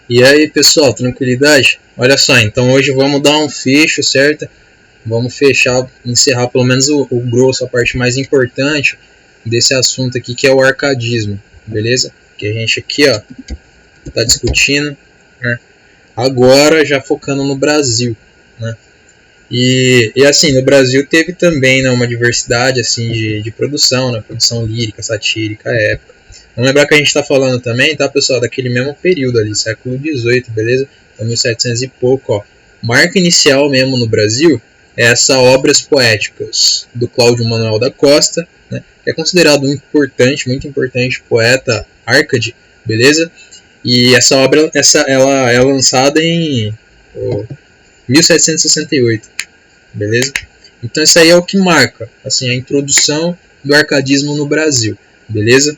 E aí, pessoal, tranquilidade? Olha só, então hoje vamos dar um fecho, certo? Vamos fechar, encerrar pelo menos o grosso, a parte mais importante desse assunto aqui, que é o arcadismo, beleza? Que a gente aqui, ó, tá discutindo, né? Agora já focando no Brasil, né? E assim, no Brasil teve também, né, uma diversidade assim de produção, né? Produção lírica, satírica, épica. Vamos lembrar que a gente está falando também, tá, pessoal, daquele mesmo período ali, século XVIII, beleza? Então, 1700 e pouco, ó. Marco inicial mesmo no Brasil é essa Obras Poéticas do Cláudio Manuel da Costa, né? Que é considerado muito importante poeta Arcade, beleza? E essa obra, ela é lançada em 1768, beleza? Então isso aí é o que marca, assim, a introdução do arcadismo no Brasil, beleza?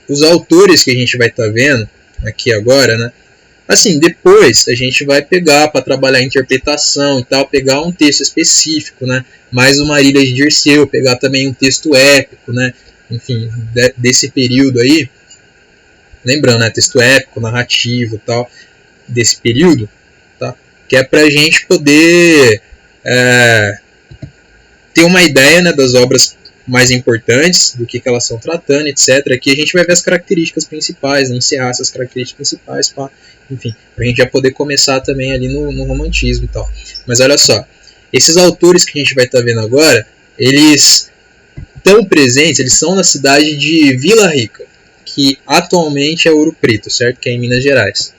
Os autores que a gente vai estar vendo aqui agora, né? Assim, depois a gente vai pegar para trabalhar a interpretação e tal, pegar um texto específico, né? Mais o Marília de Dirceu, pegar também um texto épico, né? Enfim, desse período aí. Lembrando, né? Texto épico, narrativo e tal, desse período, tá? Que é para a gente poder ter uma ideia, né, das obras mais importantes, do que elas estão tratando, etc. Aqui a gente vai ver as características principais, né, encerrar essas características principais, enfim, para a gente já poder começar também ali no romantismo e tal. Mas olha só, esses autores que a gente vai estar vendo agora, eles estão presentes, eles são na cidade de Vila Rica, que atualmente é Ouro Preto, certo? Que é em Minas Gerais.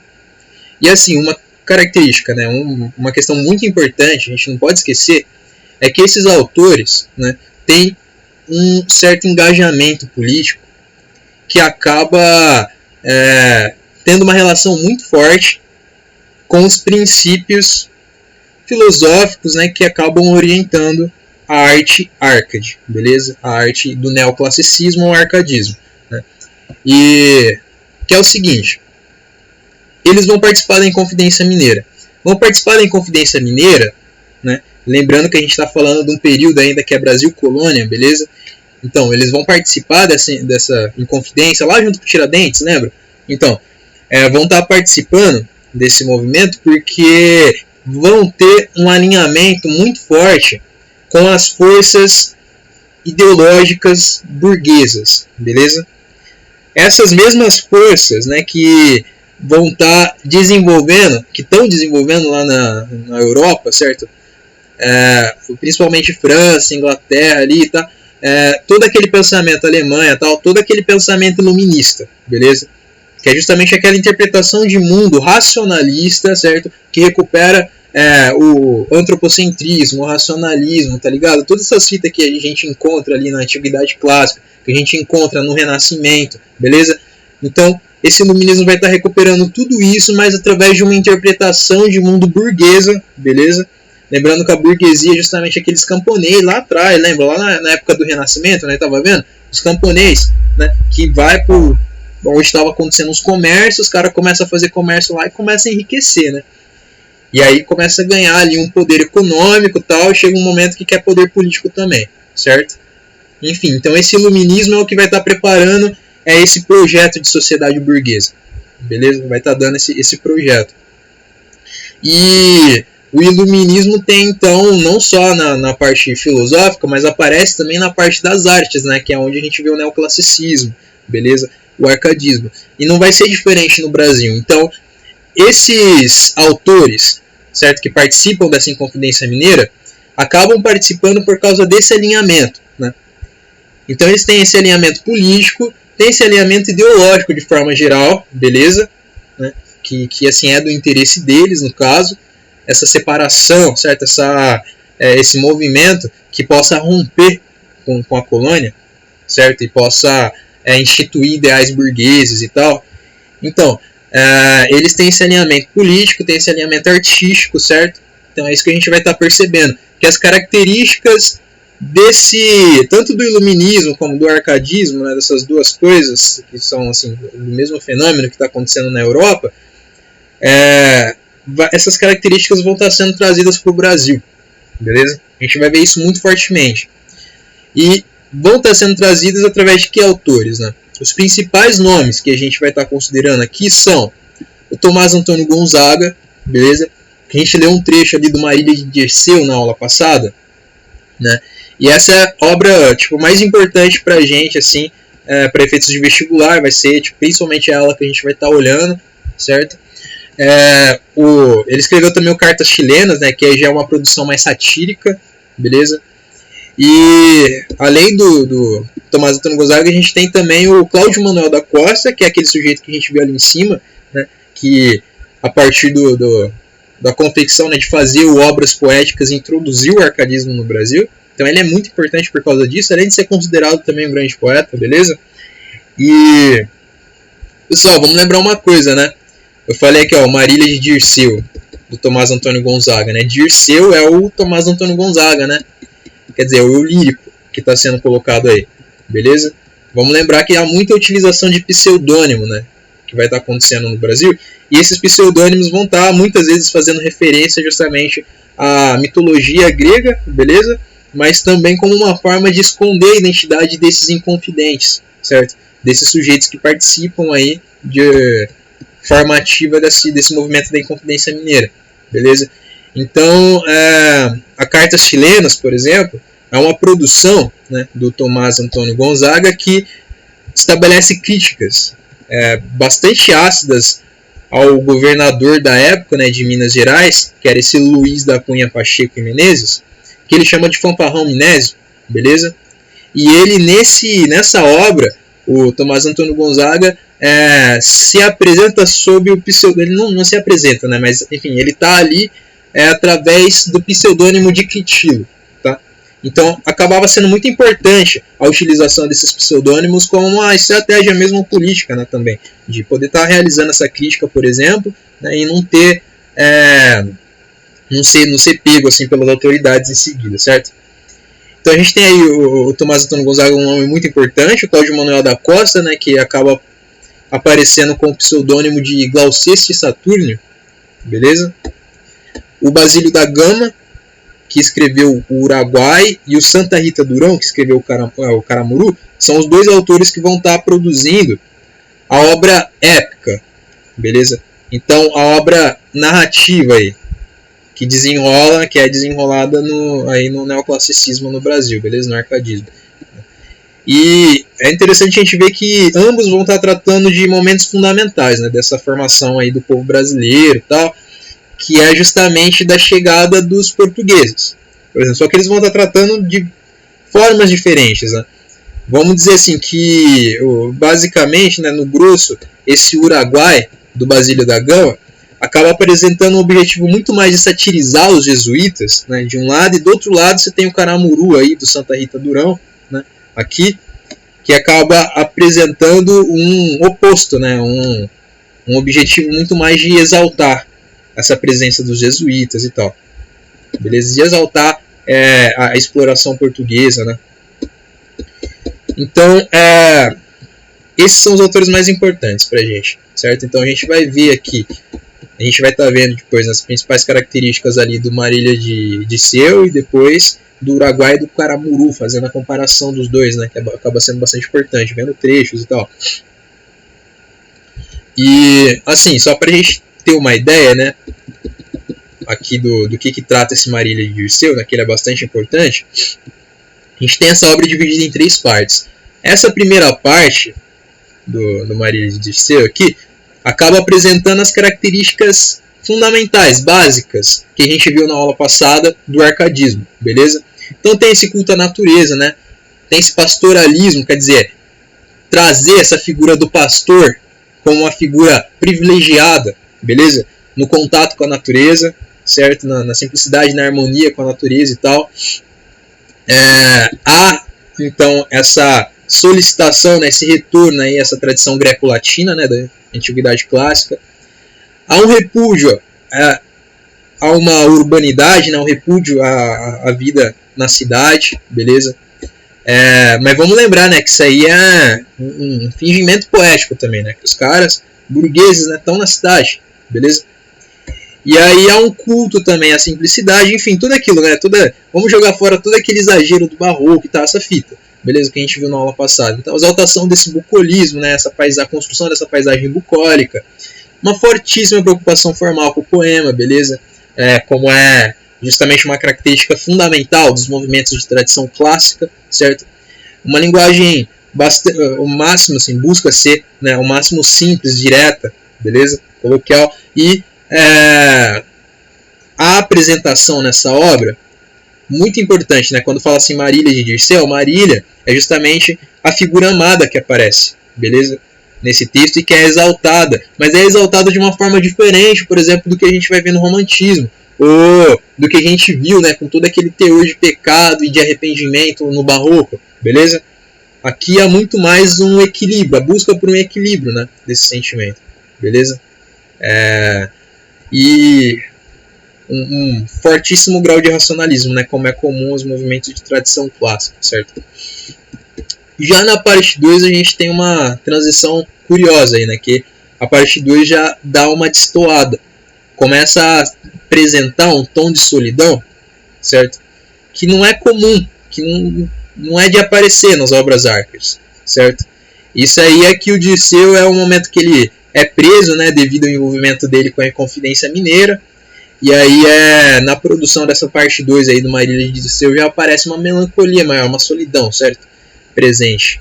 E assim, uma característica, né, uma questão muito importante, a gente não pode esquecer, é que esses autores, né, têm um certo engajamento político que acaba tendo uma relação muito forte com os princípios filosóficos, né, que acabam orientando a arte arcade, beleza? A arte do neoclassicismo ou arcadismo, né? E que é o seguinte, eles vão participar da Inconfidência Mineira. Vão participar da Inconfidência Mineira, né? Lembrando que a gente está falando de um período ainda que é Brasil colônia, beleza? Então, eles vão participar dessa Inconfidência lá junto com o Tiradentes, lembra? Então, vão estar participando desse movimento porque vão ter um alinhamento muito forte com as forças ideológicas burguesas, beleza? Essas mesmas forças, né, que vão estar desenvolvendo, que estão desenvolvendo lá na Europa, certo? Principalmente França, Inglaterra ali, tá? Todo aquele pensamento, Alemanha, tal, todo aquele pensamento iluminista, beleza? Que é justamente aquela interpretação de mundo racionalista, certo? Que recupera o antropocentrismo, o racionalismo, tá ligado? Todas essas fitas que a gente encontra ali na Antiguidade Clássica, que a gente encontra no Renascimento, beleza? Então, esse iluminismo vai estar recuperando tudo isso, mas através de uma interpretação de mundo burguesa, beleza? Lembrando que a burguesia é justamente aqueles camponês lá atrás, lembra? Lá na época do Renascimento, né? Tava vendo? Os camponês, né? Que vai por onde estava acontecendo os comércios, os caras começam a fazer comércio lá e começam a enriquecer, né? E aí começa a ganhar ali um poder econômico e tal, e chega um momento que quer poder político também, certo? Enfim, então esse iluminismo é o que vai estar preparando esse projeto de sociedade burguesa, beleza? Vai estar dando esse projeto. E o iluminismo tem então não só na parte filosófica, mas aparece também na parte das artes, né? Que é onde a gente vê o neoclassicismo, beleza? O arcadismo. E não vai ser diferente no Brasil. Então, esses autores, certo, que participam dessa Inconfidência Mineira, acabam participando por causa desse alinhamento, né? Então eles têm esse alinhamento político, tem esse alinhamento ideológico de forma geral, beleza? Né? Que assim é do interesse deles, no caso, essa separação, certo? Esse movimento que possa romper com a colônia, certo? E possa instituir ideais burgueses e tal. Então, eles têm esse alinhamento político, têm esse alinhamento artístico, certo? Então é isso que a gente vai estar percebendo, que as características tanto do iluminismo como do arcadismo, né, dessas duas coisas que são assim o mesmo fenômeno que está acontecendo na Europa, essas características vão estar sendo trazidas para o Brasil, beleza? A gente vai ver isso muito fortemente e vão estar sendo trazidas através de que autores, né? Os principais nomes que a gente vai estar considerando aqui são o Tomás Antônio Gonzaga, beleza? Que a gente leu um trecho ali do Marília de Dirceu na aula passada, né? E essa é a obra tipo, mais importante pra gente, assim, para efeitos de vestibular, vai ser tipo, principalmente ela que a gente vai estar olhando, certo? Ele escreveu também o Cartas Chilenas, né, que já é uma produção mais satírica, beleza? E além do Tomás Antônio Gonzaga, a gente tem também o Cláudio Manuel da Costa, que é aquele sujeito que a gente viu ali em cima, né, que a partir da confecção, né, de fazer obras poéticas introduziu o arcadismo no Brasil. Então ele é muito importante por causa disso, além de ser considerado também um grande poeta, beleza? E, pessoal, vamos lembrar uma coisa, né? Eu falei aqui, ó, Marília de Dirceu, do Tomás Antônio Gonzaga, né? Dirceu é o Tomás Antônio Gonzaga, né? Quer dizer, o eu lírico que está sendo colocado aí, beleza? Vamos lembrar que há muita utilização de pseudônimo, né? Que vai estar acontecendo no Brasil. E esses pseudônimos vão estar, muitas vezes, fazendo referência justamente à mitologia grega, beleza? Mas também como uma forma de esconder a identidade desses inconfidentes, certo? Desses sujeitos que participam aí de formativa desse movimento da Inconfidência Mineira, beleza? Então, a Cartas Chilenas, por exemplo, é uma produção, né, do Tomás Antônio Gonzaga que estabelece críticas bastante ácidas ao governador da época, né, de Minas Gerais, que era esse Luiz da Cunha Pacheco e Menezes, que ele chama de fanfarrão minésio, beleza? E ele, nessa obra, o Tomás Antônio Gonzaga se apresenta sob o pseudônimo, ele não se apresenta, né? Mas enfim, ele está ali através do pseudônimo de Quitilo, tá? Então acabava sendo muito importante a utilização desses pseudônimos como uma estratégia mesmo política, né, também, de poder estar realizando essa crítica, por exemplo, né, e não ter não ser pego assim pelas autoridades em seguida, certo? Então a gente tem aí o Tomás Antônio Gonzaga, um nome muito importante, o Cláudio Manuel da Costa, né, que acaba aparecendo com o pseudônimo de Glauceste Saturnio, beleza? O Basílio da Gama, que escreveu o Uruguai, e o Santa Rita Durão, que escreveu o Caramuru, são os dois autores que vão estar produzindo a obra épica, beleza? Então a obra narrativa aí, que é desenrolada no neoclassicismo no Brasil, beleza? No arcadismo. E é interessante a gente ver que ambos vão estar tratando de momentos fundamentais, né, dessa formação aí do povo brasileiro e tal, que é justamente da chegada dos portugueses, por exemplo. Só que eles vão estar tratando de formas diferentes, né? Vamos dizer assim que, basicamente, né, no grosso, esse Uruguai do Basílio da Gama acaba apresentando um objetivo muito mais de satirizar os jesuítas, né, de um lado, e do outro lado você tem o Caramuru aí do Santa Rita Durão, né, aqui, que acaba apresentando um oposto, né, um objetivo muito mais de exaltar essa presença dos jesuítas e tal, beleza? De exaltar a exploração portuguesa, né? Então, esses são os autores mais importantes pra gente, certo? Então a gente vai ver aqui, a gente vai estar vendo depois as principais características ali do Marília de Dirceu e depois do Uruguai e do Caramuru, fazendo a comparação dos dois, né, que acaba sendo bastante importante, vendo trechos e tal. E, assim, só pra gente ter uma ideia, né, aqui do que trata esse Marília de Dirceu, né, que ele é bastante importante, a gente tem essa obra dividida em 3 partes. Essa primeira parte do Marília de Dirceu aqui acaba apresentando as características fundamentais, básicas, que a gente viu na aula passada do arcadismo, beleza? Então tem esse culto à natureza, né? Tem esse pastoralismo, quer dizer, trazer essa figura do pastor como uma figura privilegiada, beleza? No contato com a natureza, certo? Na simplicidade, na harmonia com a natureza e tal. Há, então, essa solicitação, né, esse retorno aí, essa tradição greco-latina, né, da antiguidade clássica. Há um repúdio a uma urbanidade, né, um repúdio à vida na cidade, beleza? Mas vamos lembrar, né, que isso aí é um fingimento poético também, né, que os caras burgueses, né, estão na cidade, beleza? E aí há um culto também à simplicidade, enfim, tudo aquilo, né, vamos jogar fora todo aquele exagero do barroco e tal, essa fita, beleza, que a gente viu na aula passada. Então, a exaltação desse bucolismo, né, a construção dessa paisagem bucólica, uma fortíssima preocupação formal com o poema, beleza? Como é justamente uma característica fundamental dos movimentos de tradição clássica, certo? Uma linguagem o máximo, assim, busca ser, né, o máximo simples, direta, beleza? Coloquial. E a apresentação nessa obra, muito importante, né? Quando fala assim Marília de Dirceu, Marília é justamente a figura amada que aparece, beleza? Nesse texto, e que é exaltada, mas é exaltada de uma forma diferente, por exemplo, do que a gente vai ver no romantismo, ou do que a gente viu, né, com todo aquele teor de pecado e de arrependimento no barroco, beleza? Aqui há muito mais um equilíbrio, a busca por um equilíbrio, né, desse sentimento, beleza? E um fortíssimo grau de racionalismo, né, como é comum aos movimentos de tradição clássica, certo? Já na parte 2 a gente tem uma transição curiosa aí, né, que a parte 2 já dá uma destoada, começa a apresentar um tom de solidão, certo? Que não é comum, que não é de aparecer nas obras árcades, certo? Isso aí é que o Dirceu é o momento que ele é preso, né, devido ao envolvimento dele com a Inconfidência Mineira, e aí na produção dessa parte 2 aí do Marília de Dirceu já aparece uma melancolia maior, uma solidão, certo? Presente.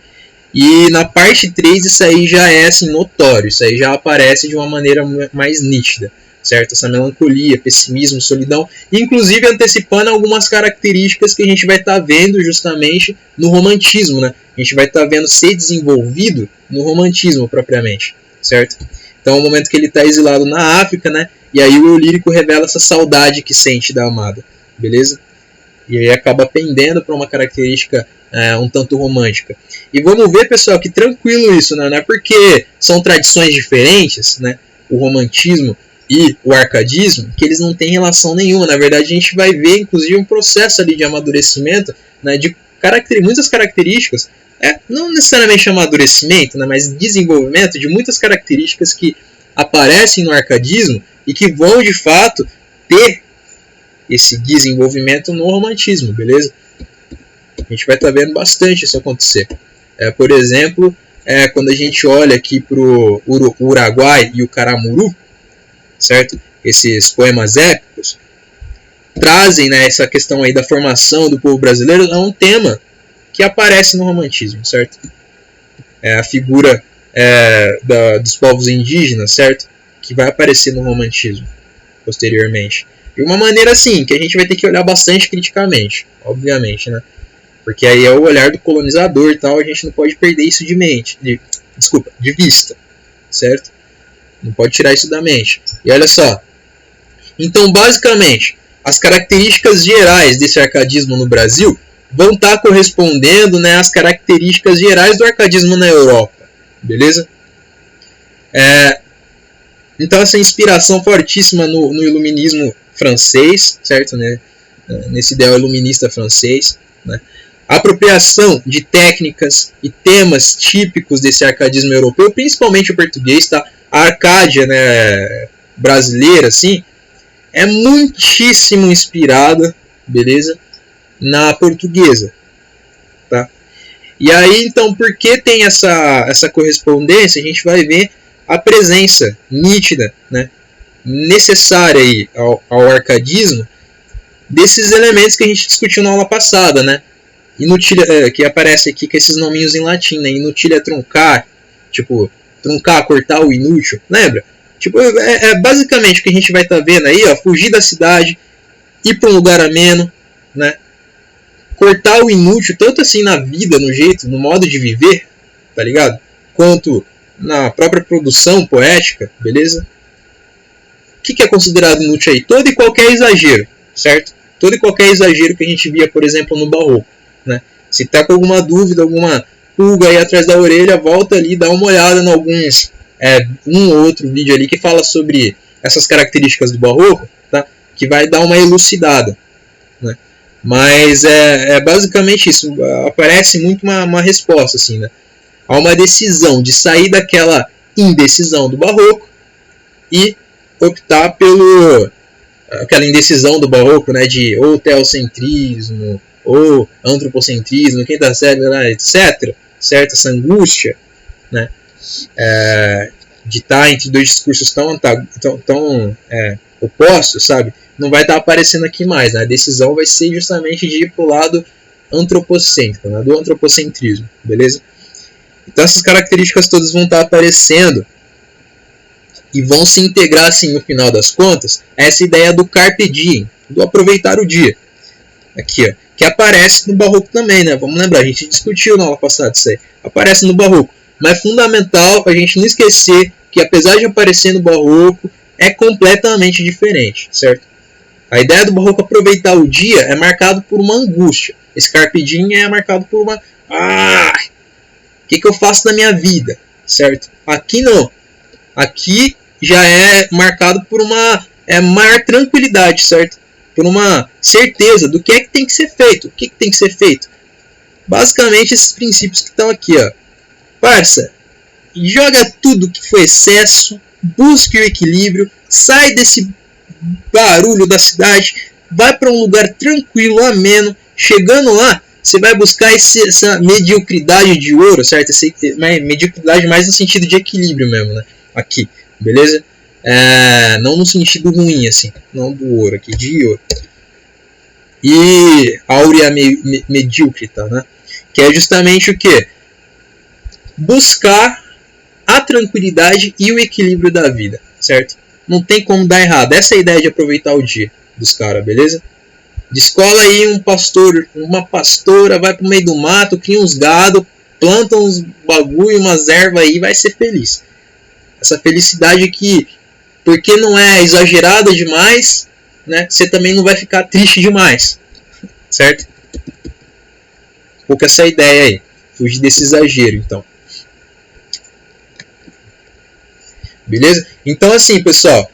E na parte 3 isso aí já é assim, notório, isso aí já aparece de uma maneira mais nítida, certo? Essa melancolia, pessimismo, solidão, inclusive antecipando algumas características que a gente vai estar vendo justamente no romantismo, né? A gente vai estar vendo ser desenvolvido no romantismo propriamente, certo? Então é o momento que ele está exilado na África, né? E aí o eu lírico revela essa saudade que sente da amada, beleza? E aí acaba pendendo para uma característica um tanto romântica. E vamos ver, pessoal, que tranquilo isso, né? Não é porque são tradições diferentes, né? O romantismo e o arcadismo, que eles não têm relação nenhuma. Na verdade, a gente vai ver, inclusive, um processo ali de amadurecimento, né? De muitas características, não necessariamente amadurecimento, né? Mas desenvolvimento de muitas características que aparecem no arcadismo e que vão, de fato, ter esse desenvolvimento no romantismo, beleza? A gente vai estar vendo bastante isso acontecer. Por exemplo, quando a gente olha aqui para o Uruguai e o Caramuru, certo? Esses poemas épicos trazem, né, essa questão aí da formação do povo brasileiro, é um tema que aparece no romantismo, certo? A figura dos povos indígenas, certo? Que vai aparecer no romantismo posteriormente. De uma maneira assim, que a gente vai ter que olhar bastante criticamente, obviamente, né? Porque aí é o olhar do colonizador e tal, a gente não pode perder isso de vista, certo? Não pode tirar isso da mente. E olha só, então basicamente, as características gerais desse arcadismo no Brasil vão estar correspondendo, né, às características gerais do arcadismo na Europa, beleza? Então essa inspiração fortíssima no iluminismo francês, certo, né? Nesse ideal iluminista francês, né? A apropriação de técnicas e temas típicos desse arcadismo europeu, principalmente o português, tá? A Arcádia, né, brasileira, assim, é muitíssimo inspirada, beleza, na portuguesa, tá? E aí, então, por que tem essa correspondência? A gente vai ver a presença nítida, né, necessária aí ao arcadismo desses elementos que a gente discutiu na aula passada, né? Inutilia, que aparece aqui com esses nominhos em latim, né? Inutilia truncar, tipo, truncar, cortar o inútil, lembra? Tipo, basicamente o que a gente vai estar vendo aí, ó, fugir da cidade, ir para um lugar ameno, né? Cortar o inútil, tanto assim na vida, no jeito, no modo de viver, tá ligado? Quanto na própria produção poética, beleza? O que é considerado inútil aí? Todo e qualquer exagero, certo? Todo e qualquer exagero que a gente via, por exemplo, no barroco, né? Se tá com alguma dúvida, alguma pulga aí atrás da orelha, volta ali, dá uma olhada em alguns, um ou outro vídeo ali que fala sobre essas características do barroco, tá? Que vai dar uma elucidada, né? Mas basicamente isso, aparece muito uma resposta, assim, né? Há uma decisão de sair daquela indecisão do barroco e optar pelo aquela indecisão do barroco, né, de ou teocentrismo ou antropocentrismo, quem tá certo, etc, certo, essa angústia, né, de estar entre dois discursos tão opostos, sabe? Não vai estar aparecendo aqui mais, né? A decisão vai ser justamente de ir para o lado antropocêntrico, né? Do antropocentrismo, beleza? Então essas características todas vão estar aparecendo e vão se integrar, assim, no final das contas, a essa ideia do carpe diem, do aproveitar o dia. Aqui, ó, que aparece no Barroco também, né? Vamos lembrar, a gente discutiu na aula passada isso aí. Aparece no Barroco. Mas é fundamental a gente não esquecer que, apesar de aparecer no Barroco, é completamente diferente, certo? A ideia do Barroco aproveitar o dia é marcado por uma angústia. Esse carpe diem é marcado por uma... o que eu faço na minha vida, certo? Aqui não. Aqui já é marcado por uma maior tranquilidade, certo? Por uma certeza do que é que tem que ser feito. O que tem que ser feito? Basicamente esses princípios que estão aqui, ó. Parça, joga tudo que foi excesso, busque o equilíbrio, sai desse barulho da cidade, vai para um lugar tranquilo, ameno. Chegando lá, você vai buscar essa mediocridade de ouro, certo? Essa mediocridade mais no sentido de equilíbrio mesmo, né? Aqui, beleza? Não no sentido ruim, assim, não do ouro aqui, de ouro. E áurea medíocrita, né? Que é justamente o que? Buscar a tranquilidade e o equilíbrio da vida, certo? Não tem como dar errado. Essa é a ideia de aproveitar o dia dos caras, beleza? Descola aí um pastor, uma pastora, vai pro meio do mato, cria uns gado, planta uns bagulho, umas ervas aí, vai ser feliz. Essa felicidade que, porque não é exagerada demais, né? Você também não vai ficar triste demais, certo? Um pouco essa ideia aí, fugir desse exagero, então. Beleza? Então, assim, pessoal,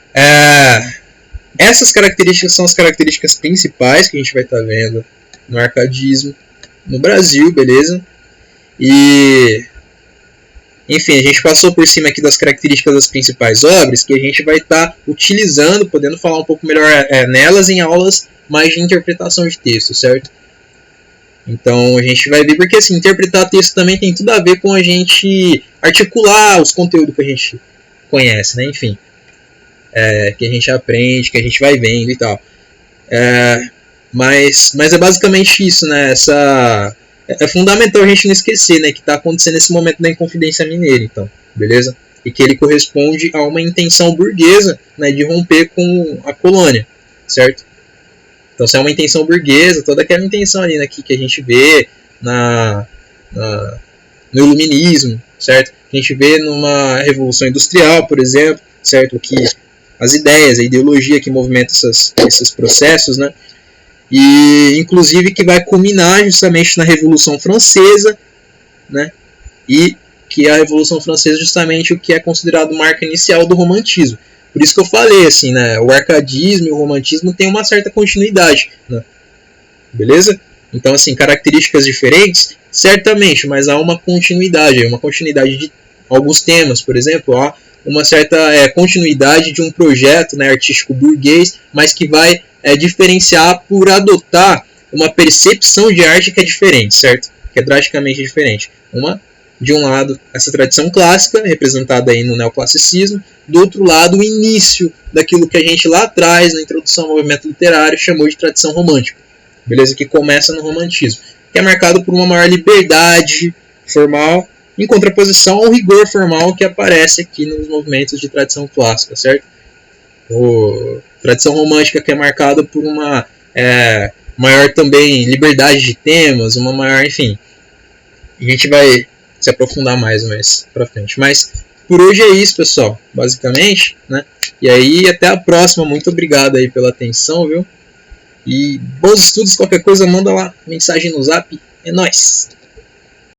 essas características são as características principais que a gente vai estar vendo no arcadismo no Brasil, beleza? E, enfim, a gente passou por cima aqui das características das principais obras que a gente vai estar utilizando, podendo falar um pouco melhor nelas em aulas mais de interpretação de texto, certo? Então a gente vai ver, porque assim, interpretar texto também tem tudo a ver com a gente articular os conteúdos que a gente conhece, né? Enfim, que a gente aprende, que a gente vai vendo e tal. Mas é basicamente isso, né? É fundamental a gente não esquecer, né, que está acontecendo esse momento da Inconfidência Mineira, então, beleza? E que ele corresponde a uma intenção burguesa, né, de romper com a colônia, certo? Então, se é uma intenção burguesa, toda aquela intenção ali, né, que a gente vê no iluminismo, certo? Que a gente vê numa revolução industrial, por exemplo, certo? Que as ideias, a ideologia que movimenta esses processos, né? E inclusive que vai culminar justamente na Revolução Francesa, né? E que a Revolução Francesa justamente o que é considerado marca inicial do romantismo. Por isso que eu falei assim, né? O arcadismo e o romantismo têm uma certa continuidade, né? Beleza? Então, assim, características diferentes, certamente, mas há uma continuidade de alguns temas, por exemplo, há uma certa continuidade de um projeto, né, artístico burguês, mas que vai diferenciar por adotar uma percepção de arte que é diferente, certo? Que é drasticamente diferente. De um lado, essa tradição clássica, representada aí no neoclassicismo, do outro lado, o início daquilo que a gente lá atrás, na introdução ao movimento literário, chamou de tradição romântica, beleza? Que começa no romantismo, que é marcado por uma maior liberdade formal, em contraposição ao rigor formal que aparece aqui nos movimentos de tradição clássica, certo? Tradição romântica que é marcada por uma maior também liberdade de temas, uma maior, enfim. A gente vai se aprofundar mais pra frente. Mas por hoje é isso, pessoal, basicamente, né? E aí, até a próxima. Muito obrigado aí pela atenção, viu? E bons estudos, qualquer coisa, manda lá mensagem no Zap. É nóis!